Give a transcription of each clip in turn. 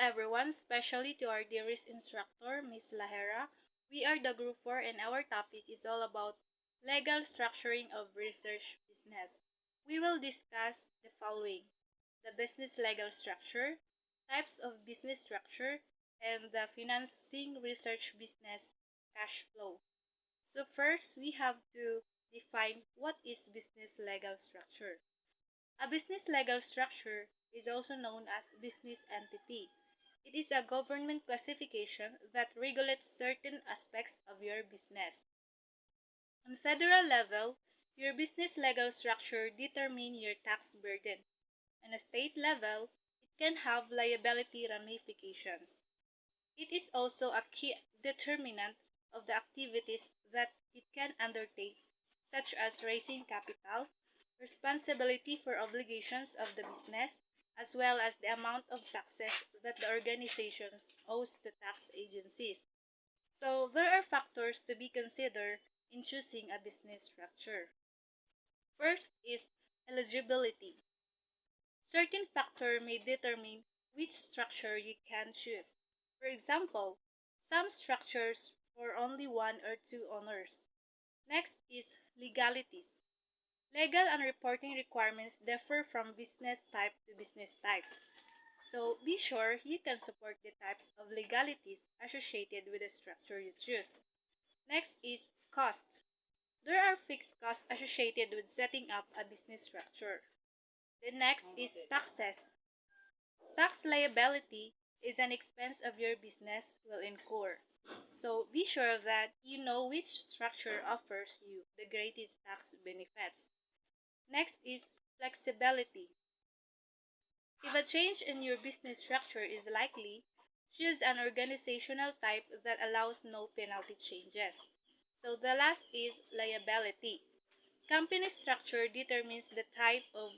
everyone, especially to our dearest instructor, Ms. Lahera. We are the Group 4 and our topic is all about legal structuring of research business. We will discuss the following: the business legal structure, types of business structure, and the financing research business cash flow. So first, we have to define what is business legal structure. A business legal structure is also known as business entity. It is a government classification that regulates certain aspects of your business. On federal level, your business legal structure determines your tax burden. On a state level, it can have liability ramifications. It is also a key determinant of the activities that it can undertake, such as raising capital, responsibility for obligations of the business, as well as the amount of taxes that the organization owes to tax agencies. So, there are factors to be considered in choosing a business structure. First is eligibility. Certain factors may determine which structure you can choose. For example, some structures for only one or two owners. Next is legalities. Legal and reporting requirements differ from business type to business type. So be sure you can support the types of legalities associated with the structure you choose. Next is cost. There are fixed costs associated with setting up a business structure. The next is taxes. Tax liability is an expense of your business will incur. So be sure that you know which structure offers you the greatest tax benefits. Next is flexibility. If a change in your business structure is likely, choose an organizational type that allows no penalty changes. So the last is liability. Company structure determines the type of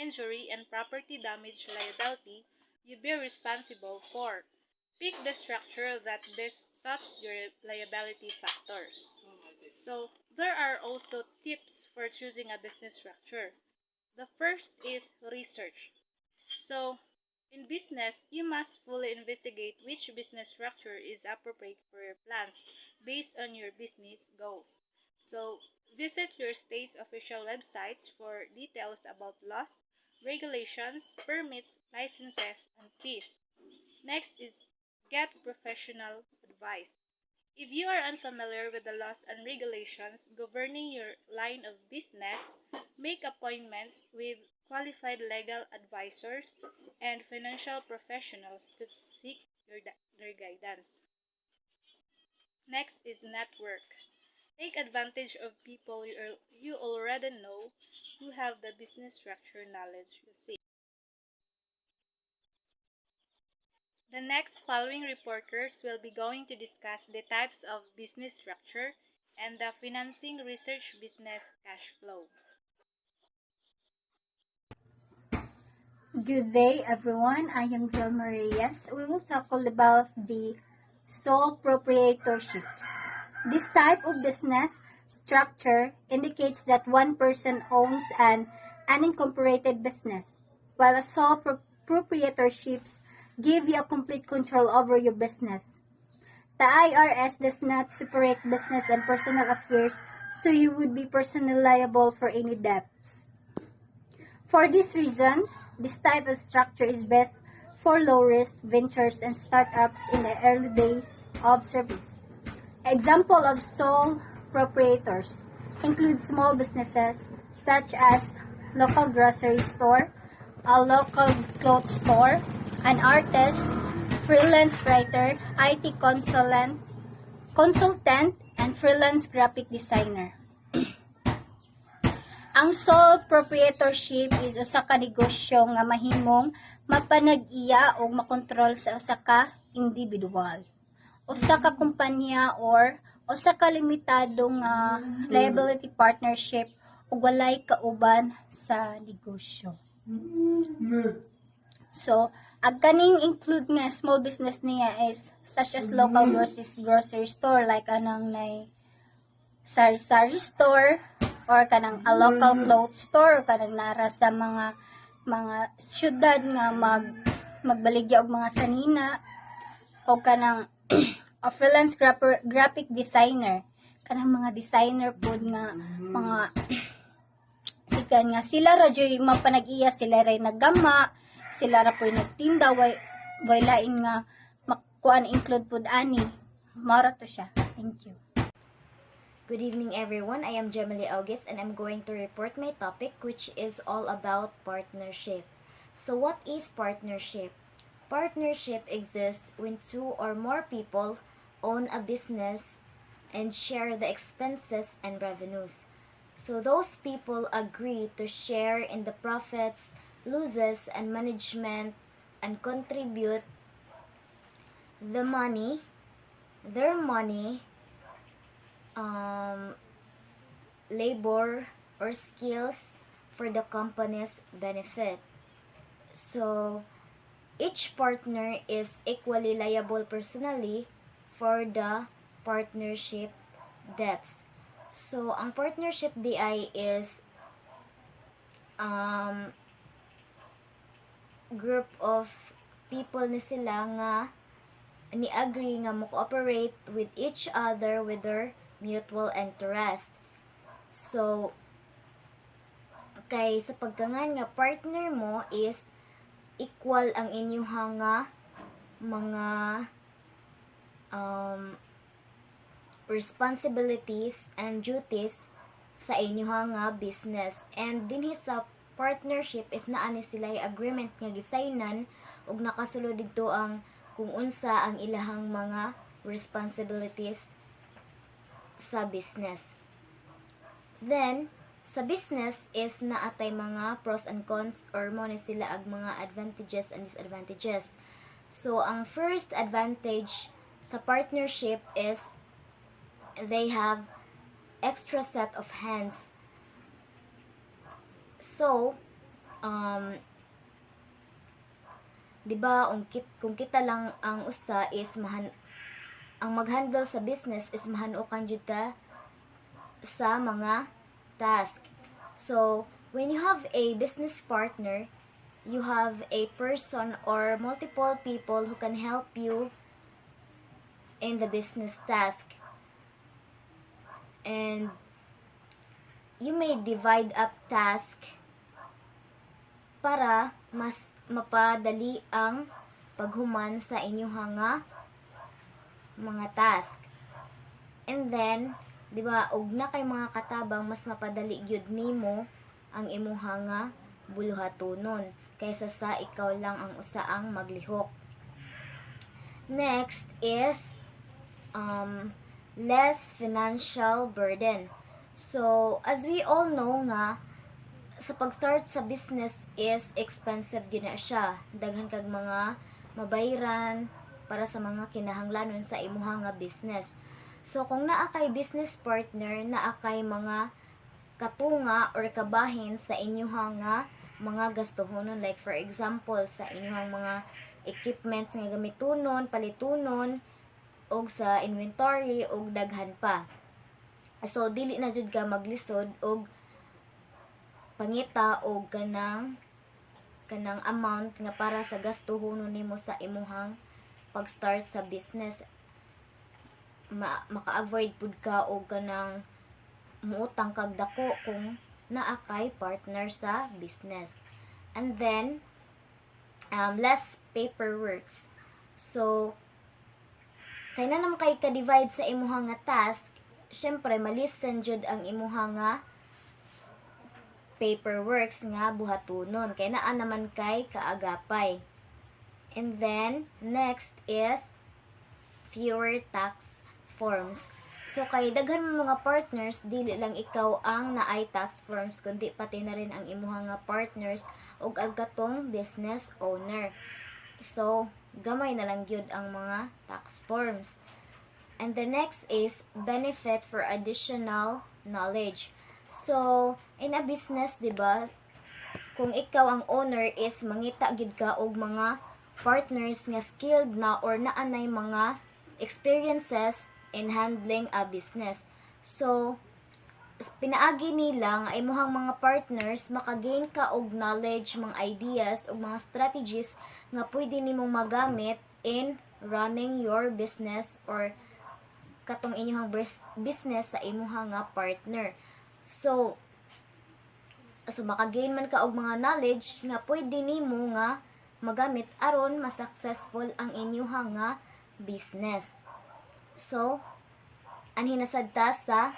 injury and property damage liability you be responsible for. Pick the structure that best suits your liability factors. So there are also tips for choosing a business structure. The first is research. So in business, you must fully investigate which business structure is appropriate for your plans based on your business goals. So visit your state's official websites for details about laws, regulations, permits, licenses, and fees. Next is get professional advice. If you are unfamiliar with the laws and regulations governing your line of business, make appointments with qualified legal advisors and financial professionals to seek their guidance. Next is network. Take advantage of people you already know who have the business structure knowledge you seek. The next following reporters will be going to discuss the types of business structure and the financing research business cash flow. Good day, everyone. I am Jill Marias. We will talk all about the sole proprietorships. This type of business structure indicates that one person owns an unincorporated business, while a sole proprietorships give you a complete control over your business. The IRS does not separate business and personal affairs, so you would be personally liable for any debts. For this reason, this type of structure is best for low-risk ventures and startups in the early days of service. Example of sole proprietors include small businesses such as local grocery store, a local clothes store, an artist, freelance writer, IT consultant, and freelance graphic designer. Ang sole proprietorship is usa ka negosyo nga mahimong mapanag-iya o makontrol sa usa ka individual, usa ka kumpanya or usa ka limitadong liability partnership ug walay kauban sa negosyo. So, ang kaning include nga small business niya is such as local grocery store like anang nay sari-sari store or kanang a local clothes store or kanang nara sa mga syudad nga magbaligya og mga sanina o kanang a freelance graphic designer, kanang mga designer pod nga mga sikan nga sila ra joy mapanag-iya, sila ray naggama, sila ra po'y nagtinda, way lain nga makuan include pod ani. Mara to siya. Thank you. Good evening, everyone. I am Gemily August, and I'm going to report my topic, which is all about partnership. So, what is partnership? Partnership exists when two or more people own a business and share the expenses and revenues. So, those people agree to share in the profits, losses, and management and contribute their money, labor or skills for the company's benefit. So, each partner is equally liable personally for the partnership debts. So, ang partnership DI is group of people ni sila nga ni-agree nga mo-cooperate with each other with their mutual interest. So, kay sa pagkangan nga partner mo is equal ang inyong nga mga responsibilities and duties sa inyong nga business. And dinhi sa partnership is naa ni sila agreement nga gisaynan ug nakasulod dito ang kung unsa ang ilahang mga responsibilities sa business. Then, sa business is naatay mga pros and cons or mo ni sila ag mga advantages and disadvantages. So, ang first advantage sa partnership is they have extra set of hands. So, diba, kung kita lang ang usa is ang mag-handle sa business is mahanukan jud ka sa mga task. So, when you have a business partner, you have a person or multiple people who can help you in the business task. And you may divide up task para mas mapadali ang paghuman sa inyong mga task. And then, di ba, og na kay mga katabang mas mapadali gyud nimo ang imong nga buluhatonon kaysa sa ikaw lang ang usaang maglihok. Next is less financial burden. So, as we all know nga, sa pag-start sa business is expensive din na siya. Daghan kag mga mabayran para sa mga kinahanglanon sa imuha nga business. So, kung naa kay business partner, naa kay mga katunga or kabahin sa inyuha nga mga gastuhonon. Like for example, sa inyuhang mga equipments nga gamitunon, palitunon, og sa inventory, og daghan pa. So, dili na jud ka maglisod og pangita og kanang amount nga para sa gastuhonon nimo sa imuhang pag-start sa business. Maka-avoid pud ka og kanang muutang kag dako kung naa kay partner sa business. And then less paperworks. So kay na naman kay ka-divide sa imuhang nga task, syempre malisen jud ang imuhang nga paperworks nga buhatonon kay naa naman kay kaagapay. And then next is fewer tax forms. So kay daghan mo mga partners, dili lang ikaw ang naay tax forms kundi pati na rin ang imuhang nga partners ug agkatong business owner. So gamay na lang gyud ang mga tax forms. And the next is benefit for additional knowledge. So in a business, diba, kung ikaw ang owner is mangita gid ka og mga partners nga skilled na or naanay mga experiences in handling a business. So pinaagi nila nga imuhang mga partners makagain ka og knowledge, mga ideas ug mga strategies nga pwede nimong magamit in running your business or katong inyong business sa imuhang nga partner. So makagain man ka og mga knowledge nga pwede nimo nga magamit aron ma-successful ang inyong nga business. So anhin na sad ta sa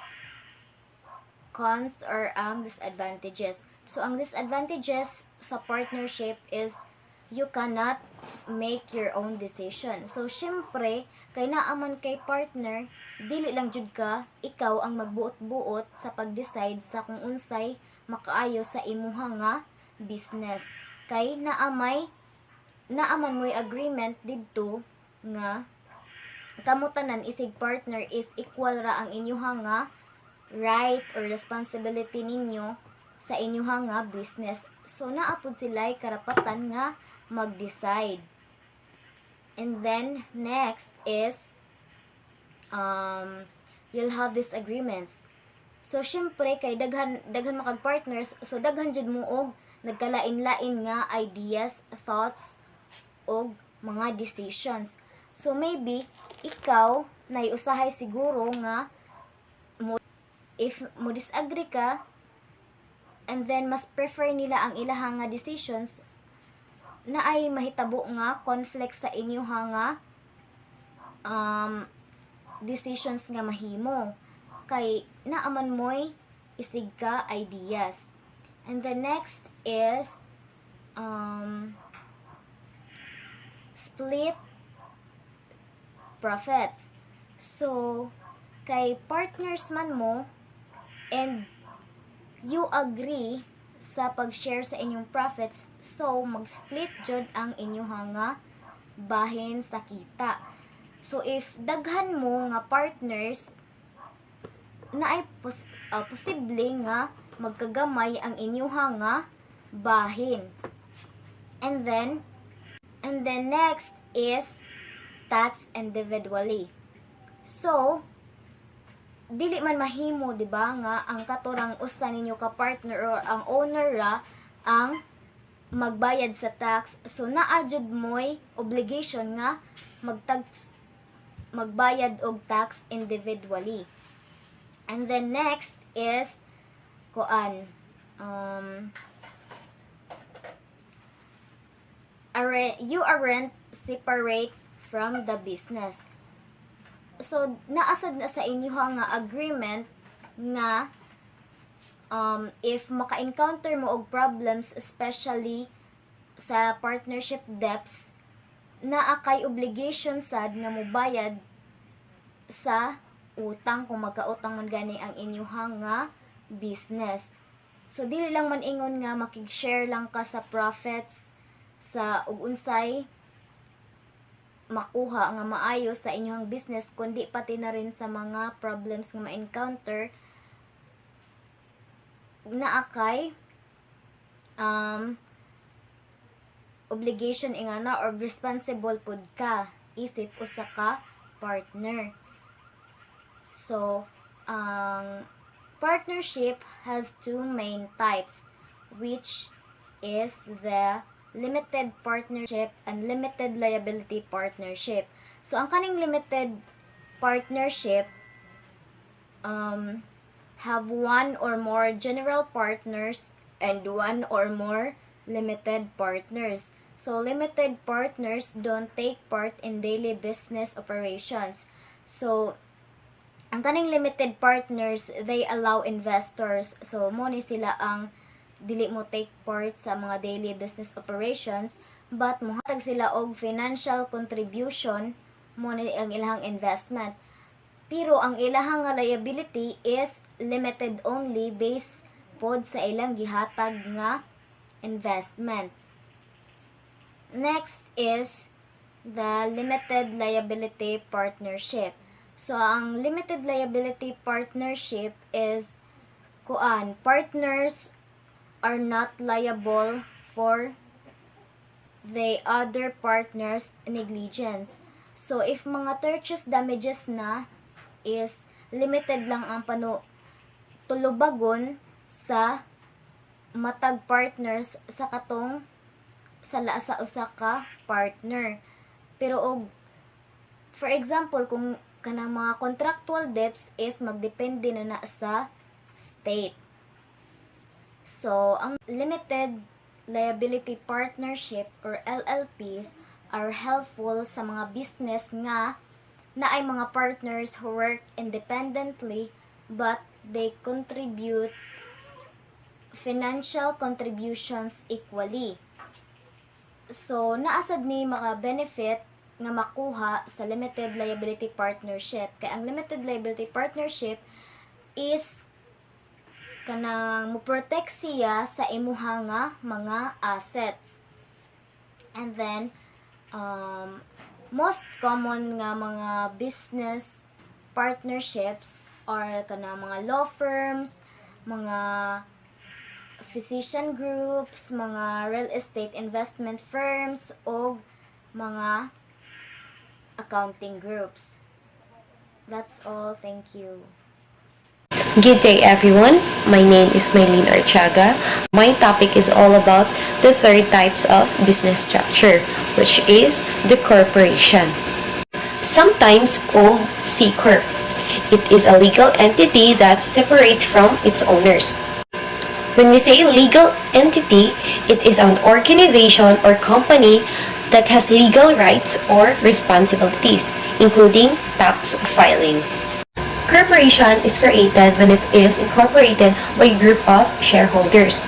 cons or ang disadvantages. So ang disadvantages sa partnership is you cannot make your own decision. So syempre kay naaman kay partner, dili lang jud ka ikaw ang magbuot-buot sa pag-decide sa kung unsay makaayo sa imuha nga business. Kay naaman mo'y agreement didto nga kamo tanan isig partner is equal ra ang inyuha nga right or responsibility ninyo sa inyuha nga business. So naapod sila'y karapatan nga mag-decide. And then next is you'll have disagreements. So syempre kay daghan makag partners, so daghan jud mo og nagkalain-lain nga ideas, thoughts og mga decisions. So maybe ikaw naiusahay siguro nga if mo disagree ka and then mas prefer nila ang ilahang nga decisions na ay mahitabo nga conflict sa inyo nga decisions nga mahimo kay naaman mo'y isig ka ideas. And the next is split profits. So kay partners man mo and you agree sa pag-share sa inyong profits, so mag-split jud ang inyong nga bahin sa kita. So if daghan mo nga partners na ay posible nga magkagamay ang inyong nga bahin. And then next is tax individually. So dili man mahimo, di ba, nga ang katurang usa ninyo ka partner or ang owner ra ang magbayad sa tax. So naa jud mo'y obligation nga magbayad og tax individually. And then next is you aren't separate from the business. So naasad na sa inyo nga agreement nga if maka-encounter mo og problems, especially sa partnership debts, naa kay obligation sad nga mobayad sa utang kung magkautang man gani ang inyong nga business. So dili lang man ingon nga makig-share lang ka sa profits sa ug unsay makuha nga maayo sa inyong business, kundi pati na rin sa mga problems nga ma-encounter na akay obligation ingana or responsible pud ka isip usa ka partner. So ang partnership has two main types, which is the limited partnership and limited liability partnership. So ang kaning limited partnership have one or more general partners and one or more limited partners. So limited partners don't take part in daily business operations. So ang kaning limited partners, they allow investors. So mo ni sila ang dili mo take part sa mga daily business operations, but mohatag sila og financial contribution mo ni ang ilahang investment. Pero ang ilahang liability is limited only based pod sa ilang gihatag nga investment. Next is the limited liability partnership. So ang limited liability partnership is partners are not liable for the other partner's negligence. So if mga tortious damages na is limited lang ang tulubagon sa matag partners sa katong sala sa usa ka partner. Pero og for example, kung kanang mga contractual debts is magdepende na sa state. So, ang limited liability partnership or LLPs are helpful sa mga business nga na ay mga partners who work independently but they contribute financial contributions equally. So, naasad ni maka-benefit nga makuha sa limited liability partnership. Kaya ang limited liability partnership is kanang mo-protect siya sa imuha nga mga assets. And then, most common nga mga business partnerships are kanang mga law firms, mga physician groups, mga real estate investment firms, o mga accounting groups. That's all. Thank you. Good day everyone, my name is Maylene Archaga. My topic is all about the third types of business structure, which is the corporation. Sometimes called C Corp. It is a legal entity that's separate from its owners. When we say legal entity, it is an organization or company that has legal rights or responsibilities, including tax filing. Corporation is created when it is incorporated by a group of shareholders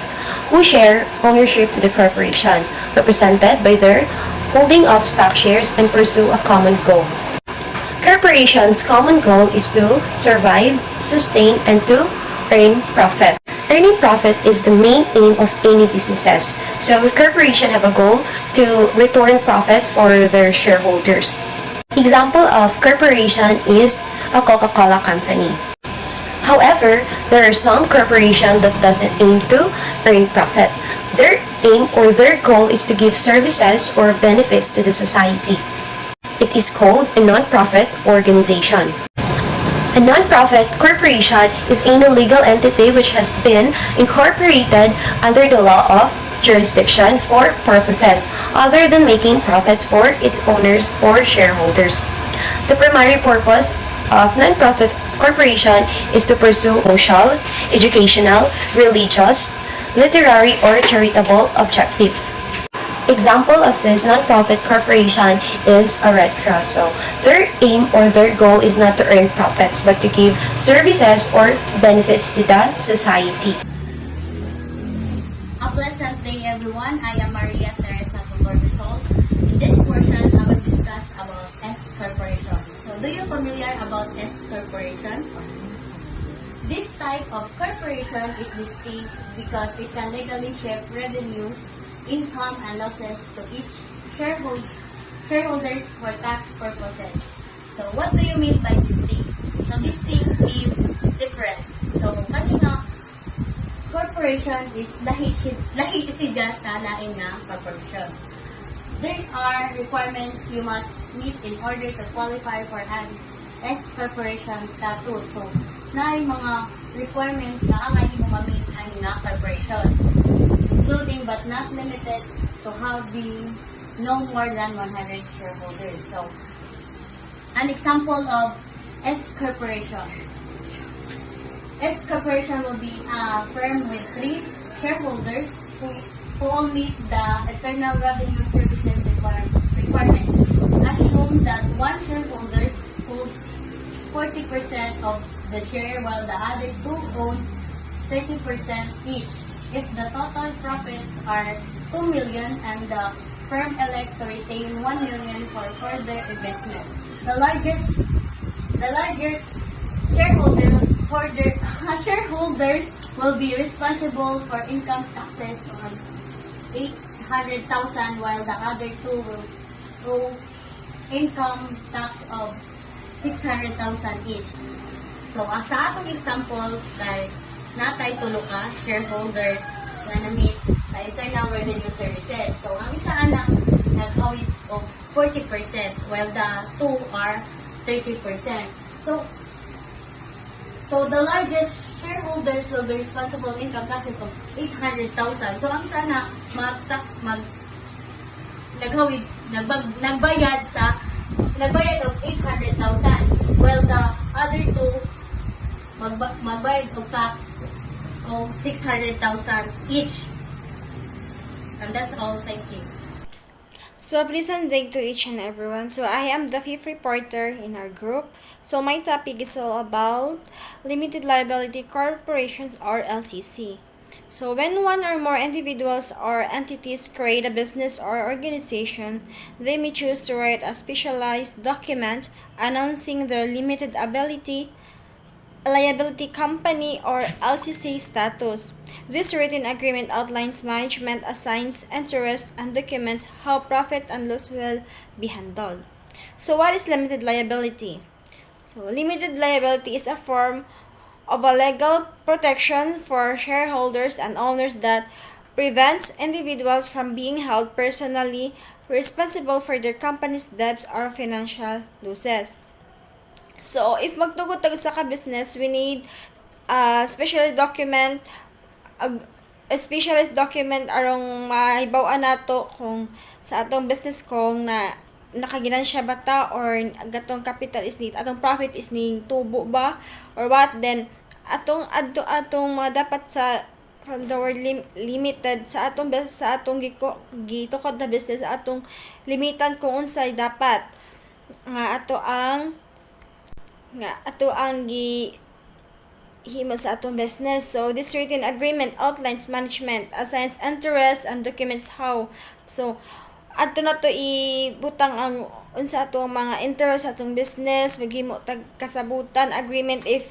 who share ownership to the corporation, represented by their holding of stock shares and pursue a common goal. Corporation's common goal is to survive, sustain, and to earn profit. Earning profit is the main aim of any businesses. So corporation have a goal to return profit for their shareholders. Example of corporation is a Coca-Cola company. However, there are some corporation that doesn't aim to earn profit. Their aim or their goal is to give services or benefits to the society. It is called a non-profit organization. A non-profit corporation is a legal entity which has been incorporated under the law of jurisdiction for purposes other than making profits for its owners or shareholders. The primary purpose of non-profit corporation is to pursue social, educational, religious, literary, or charitable objectives. Example of this non-profit corporation is a Red Cross. So their aim or their goal is not to earn profits but to give services or benefits to the society. A pleasant day everyone. I am Maria Teresa Corbisol. In this portion, I will discuss about S Corporation. So do you familiar about S Corporation? This type of corporation is distinct because it can legally shift revenues, income, and losses to each shareholders for tax purposes. So what do you mean by distinct? So distinct means different. So kanina corporation is lahi siya sa lain na corporation. There are requirements you must meet in order to qualify for an S corporation status. So na mga requirements na ang mo ma-meet ang nga corporation, including but not limited to having no more than 100 shareholders. So, an example of S corporation. S corporation will be a firm with 3 shareholders who all meet the Internal Revenue Services requirements. Assume that one shareholder holds 40% of the share while the other 2 own 30% each. If the total profits are 2 million and the firm elect to retain 1 million for further investment, the largest shareholders will be responsible for income taxes on 800,000 while the other 2 will owe income tax of 600,000 each. So, sa atong example, kay natay tulo ka shareholders na na-meet sa Internal Revenue Services. So, ang isa anak nag-awit of 40% while the 2 are 30%. So, So, the largest shareholders will be responsible income taxes of 800,000. So, ang sana, nagbayad of 800,000. While the other two, magbayad of tax of 600,000 each. And that's all. Thank you. So pleasant day to each and everyone. So I am the fifth reporter in our group. So my topic is all about limited liability corporations or LCC. So when one or more individuals or entities create a business or organization, they may choose to write a specialized document announcing their limited liability company or LCC status. This written agreement outlines management, assigns interest, and documents how profit and loss will be handled. So what is limited liability? So limited liability is a form of a legal protection for shareholders and owners that prevents individuals from being held personally responsible for their company's debts or financial losses. So if magtugutag sa ka-business, we need a specialized document arong mahibaw-an nato kung sa atong business kung na nakaginansya ba ta or gatong capital is need, atong profit is ning tubo ba or what, then atong mga dapat sa from the word limited sa atong gitukod na business, sa atong limitan kung unsay dapat nga ato ang himo sa atong business. So this written agreement outlines management, assigns interest, and documents how. So ato na to ibutang ang unsa atong mga interest sa atong business, maghimo tag kasabutan agreement if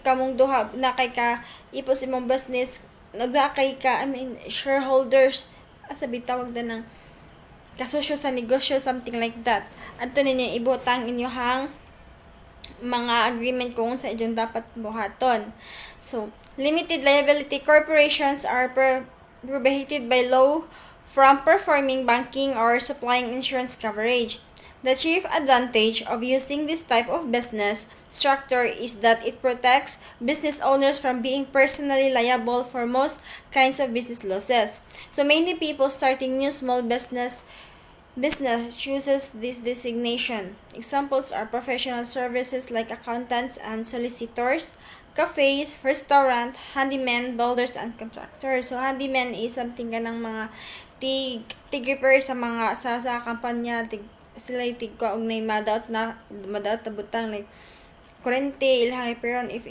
kamong duha na kay ka ipos imong business, nagnakay ka shareholders, asa bitawag na ng kasosyo sa negosyo, something like that. Ato ninyo ibutang inyohang mga agreement kung sa inyong dapat buhaton. So, limited liability corporations are prohibited by law from performing banking or supplying insurance coverage. The chief advantage of using this type of business structure is that it protects business owners from being personally liable for most kinds of business losses. So, many people starting new small business chooses this designation. Examples are professional services like accountants and solicitors, cafes, restaurant, handymen, builders, and contractors. So handyman is something ganang mga tig-repair sa mga sa kampanya, sila tig-kuog na madaot na butang like kurente ilang repairon if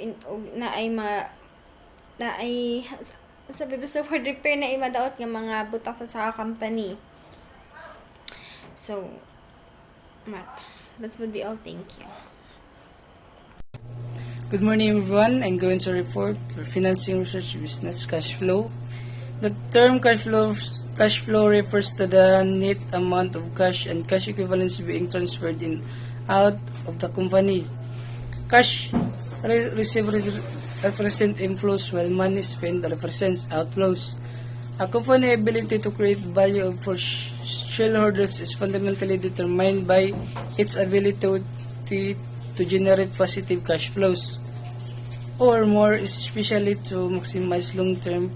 sabi basta for repair na madaot nga mga butang sa company. So, that would be all. Thank you. Good morning, everyone. I'm going to report for financing research business cash flow. The term cash flow refers to the net amount of cash and cash equivalents being transferred in out of the company. Cash received represent inflows while money spent represents outflows. A company's ability to create value for shareholders is fundamentally determined by its ability to generate positive cash flows, or more especially to maximize long-term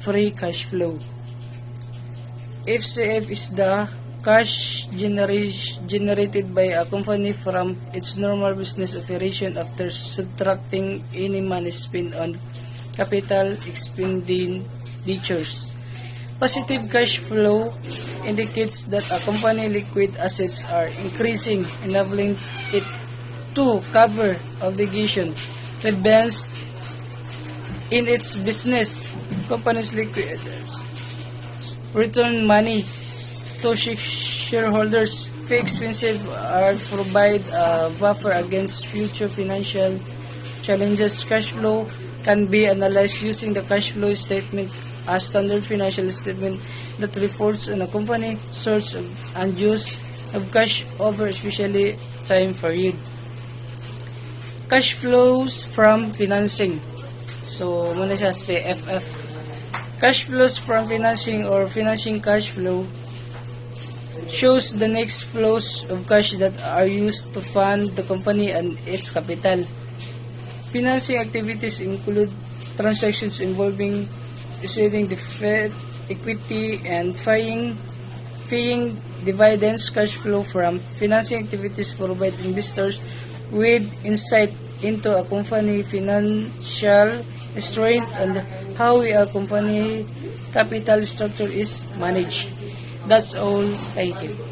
free cash flow. FCF is the cash generated by a company from its normal business operation after subtracting any money spent on capital expenditures. Positive cash flow indicates that a company's liquid assets are increasing, enabling it to cover obligations, revenues in its business. Companies liquid return money to shareholders. Pay expenses are provide a buffer against future financial challenges. Cash flow can be analyzed using the cash flow statement, a standard financial statement that reports on a company source and use of cash over especially time period. Cash flows from financing. So, muna siya CFF. Cash flows from financing or financing cash flow shows the next flows of cash that are used to fund the company and its capital. Financing activities include transactions involving issuing debt, equity, and paying dividends. Cash flow from financing activities provide investors with insight into a company financial strength and how a company capital structure is managed. That's all. Thank you.